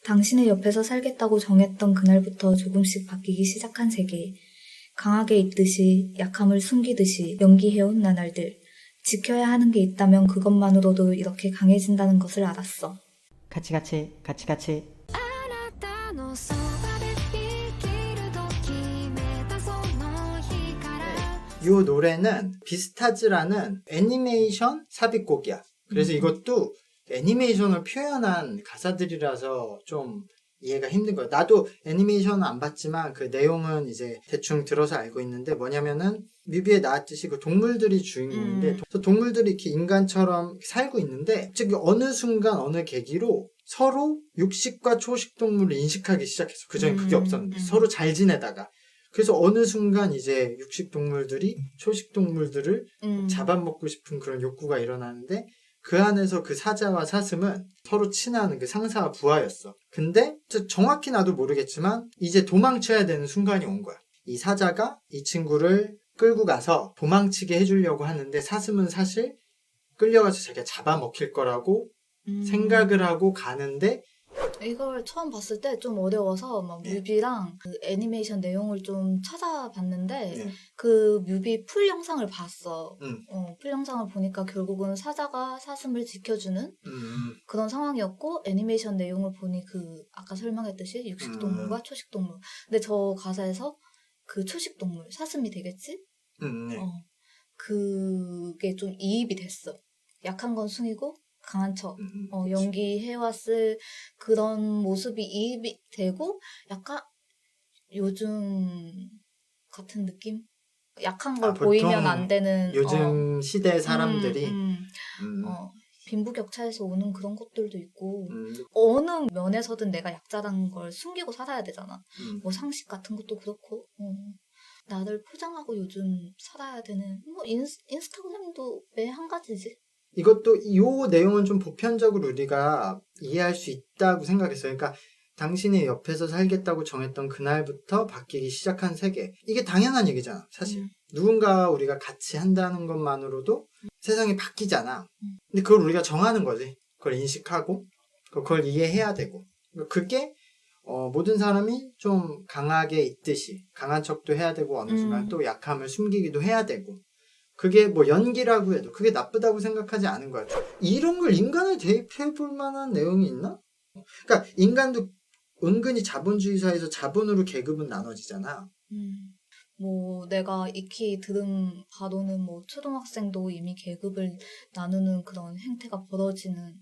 당신의 옆에서 살겠다고 정했던 그날부터 조금씩 바뀌기 시작한 세계. 강하게 있듯이 약함을 숨기듯이 연기해온 나날들. 지켜야 하는 게 있다면 그것만으로도 이렇게 강해진다는 것을 알았어. 같이. 이 노래는 비스타즈라는 애니메이션 삽입곡이야. 그래서 이것도 애니메이션을 표현한 가사들이라서 좀 이해가 힘든 거야. 나도 애니메이션은 안 봤지만 그 내용은 이제 대충 들어서 알고 있는데 뭐냐면은 뮤비에 나왔듯이 그 동물들이 주인공인데 그 동물들이 이렇게 인간처럼 살고 있는데 갑자기 어느 순간 어느 계기로 서로 육식과 초식 동물을 인식하기 시작했어. 그전에 그게 없었는데 서로 잘 지내다가 그래서 어느 순간 이제 육식 동물들이 초식 동물들을 잡아먹고 싶은 그런 욕구가 일어나는데 그 안에서 그 사자와 사슴은 서로 친한 그 상사와 부하였어. 근데 정확히 나도 모르겠지만 이제 도망쳐야 되는 순간이 온 거야. 이 사자가 이 친구를 끌고 가서 도망치게 해주려고 하는데 사슴은 사실 끌려가서 자기가 잡아먹힐 거라고 생각을 하고 가는데 이걸 처음 봤을 때 좀 어려워서 막 뮤비랑 그 애니메이션 내용을 좀 찾아봤는데 그 뮤비 풀 영상을 봤어. 풀 영상을 보니까 결국은 사자가 사슴을 지켜주는 그런 상황이었고 애니메이션 내용을 보니 그 아까 설명했듯이 육식동물과 초식동물. 근데 저 가사에서 그 초식동물 사슴이 되겠지? 그게 좀 이입이 됐어. 약한 건 숨기고 강한 척 연기해왔을 그런 모습이 이입이 되고 약간 요즘 같은 느낌? 약한 걸 보이면 안 되는 요즘 시대 사람들이 빈부격차에서 오는 그런 것들도 있고 어느 면에서든 내가 약자라는 걸 숨기고 살아야 되잖아. 뭐 상식 같은 것도 그렇고 나를 포장하고 요즘 살아야 되는 뭐 인스타그램도 매 한 가지지. 이것도 이 내용은 좀 보편적으로 우리가 이해할 수 있다고 생각했어요. 그러니까 당신이 옆에서 살겠다고 정했던 그날부터 바뀌기 시작한 세계. 이게 당연한 얘기잖아, 사실. 누군가와 우리가 같이 한다는 것만으로도 세상이 바뀌잖아. 근데 그걸 우리가 정하는 거지. 그걸 인식하고 그걸 이해해야 되고. 그게 모든 사람이 좀 강하게 있듯이 강한 척도 해야 되고 어느 순간 또 약함을 숨기기도 해야 되고 그게 뭐 연기라고 해도 그게 나쁘다고 생각하지 않은 거야. 이런 걸 인간을 대입해 볼 만한 내용이 있나? 그러니까 인간도 은근히 자본주의 사회에서 자본으로 계급은 나눠지잖아. 뭐 내가 익히 들은 바로는 뭐 초등학생도 이미 계급을 나누는 그런 행태가 벌어지는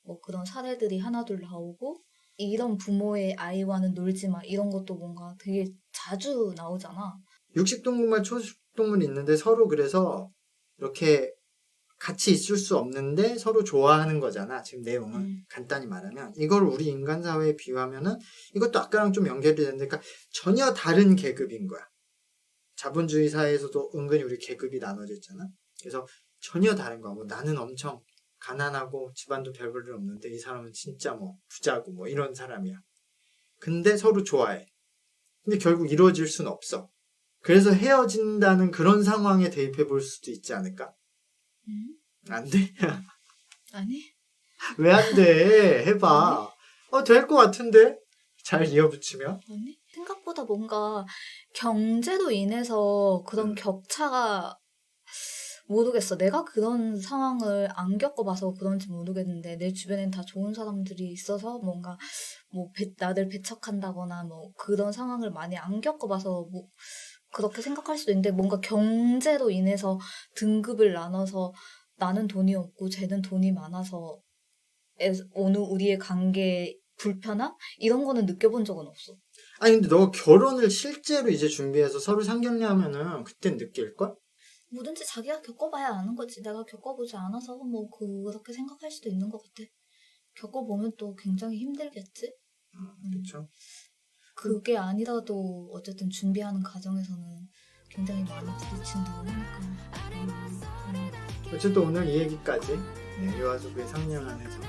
뭐 그런 사례들이 하나둘 나오고 이런 부모의 아이와는 놀지 마 이런 것도 뭔가 되게 자주 나오잖아. 육식동물과 초식동물이 있는데 서로 그래서 이렇게 같이 있을 수 없는데 서로 좋아하는 거잖아. 지금 내용은 간단히 말하면 이걸 우리 인간 사회에 비유하면은 이것도 아까랑 좀 연결이 되는데 그러니까 전혀 다른 계급인 거야. 자본주의 사회에서도 은근히 우리 계급이 나눠져 있잖아. 그래서 전혀 다른 거야. 뭐 나는 엄청 가난하고 집안도 별 볼 일 없는데 이 사람은 진짜 뭐 부자고 뭐 이런 사람이야. 근데 서로 좋아해. 근데 결국 이루어질 수는 없어. 그래서 헤어진다는 그런 상황에 대입해 볼 수도 있지 않을까? 안 돼? 아니? 왜 안 돼? 해봐. 될 것 같은데? 잘 이어붙이면? 아니? 생각보다 뭔가 경제로 인해서 그런 격차가 모르겠어. 내가 그런 상황을 안 겪어봐서 그런지 모르겠는데 내 주변엔 다 좋은 사람들이 있어서 뭔가 뭐 나를 배척한다거나 뭐 그런 상황을 많이 안 겪어봐서 뭐 그렇게 생각할 수도 있는데 뭔가 경제로 인해서 등급을 나눠서 나는 돈이 없고 쟤는 돈이 많아서 어느 우리의 관계 불편함? 이런 거는 느껴본 적은 없어. 아니 근데 너가 결혼을 실제로 이제 준비해서 서로 상견례하면은 그땐 느낄걸? 뭐든지 자기가 겪어봐야 아는 거지. 내가 겪어보지 않아서 뭐 그렇게 생각할 수도 있는 것 같아. 겪어보면 또 굉장히 힘들겠지? 그렇죠. 그게 아니라도 어쨌든 준비하는 과정에서는 굉장히 많이 부딪힌다고 하니까. 어쨌든 오늘 이 얘기까지 유아수부의 상념안에서